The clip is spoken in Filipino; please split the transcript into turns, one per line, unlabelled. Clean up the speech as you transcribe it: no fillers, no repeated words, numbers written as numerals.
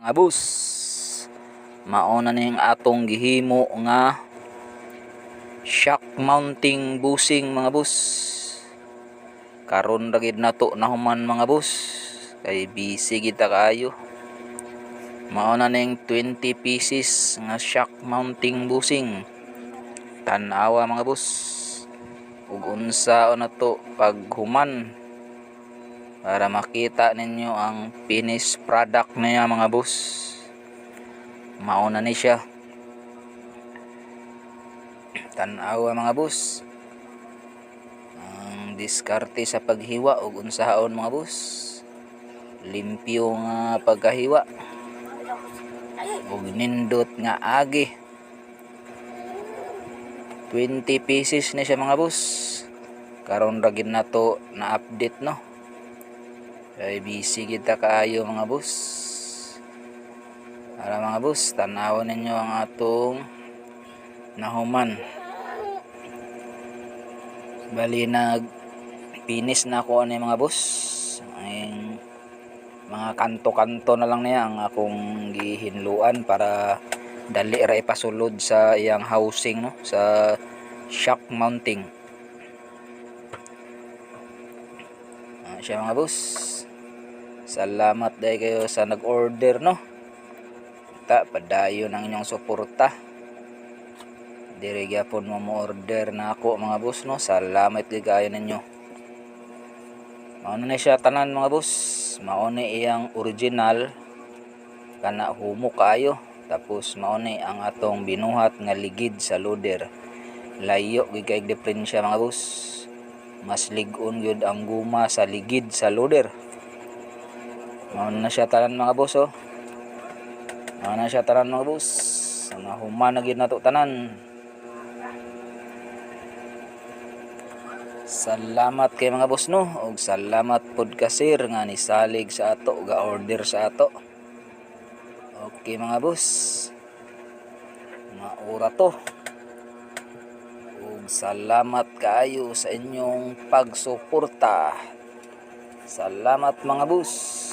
Mga boss, mauna ning atong gihimo nga shock mounting busing mga boss. Karon ra gid nato nahuman mga boss. Kay busy kita kaayo. Mauna ning 20 pieces nga shock mounting busing. Tan-awa mga boss. Ug unsa na to paghuman para makita ninyo ang finished product niya mga boss. Mauna ni siya. Tan-awa mga boss. Ang diskarte sa paghiwa ug unsaon mga boss. Limpyo nga pagkahiwa. Ug nindot nga agi. 20 pieces na siya mga boss. Karon ra gid nato na update no. Kay busy kita kaayo mga boss. Para mga boss, tanawon ninyo ang atong nahuman. Bali nag-finish na ako ani mga boss. Ang mga kanto-kanto na lang niya ang akong gihinluan para dali ra ipasulod sa iyang housing no, sa shock mounting. Siya mga boss. Salamat dahil kayo sa nag-order no. Padayon ang inyong suporta. Diri gyapon mo order na ako mga boss no. Salamat kayo ninyo. Mao na siya tanan mga boss. Mao ni iyang original kana humo kayo. Tapos mao ni ang atong binuhat nga ligid sa loader. Layo gyud kay diferensya mga boss. Mas lig-on gyud ang guma sa ligid sa loader. Mao na siya tanan mga boss oh. Mao na siya tanan mga boss. Mga human na gyud nato tanan. Salamat kay mga boss no, ug salamat pod kasir nga nisalig sa ato, ga order sa ato. Okay mga boss. Maura to. Ug salamat kaayo sa inyong pagsuporta. Salamat mga boss.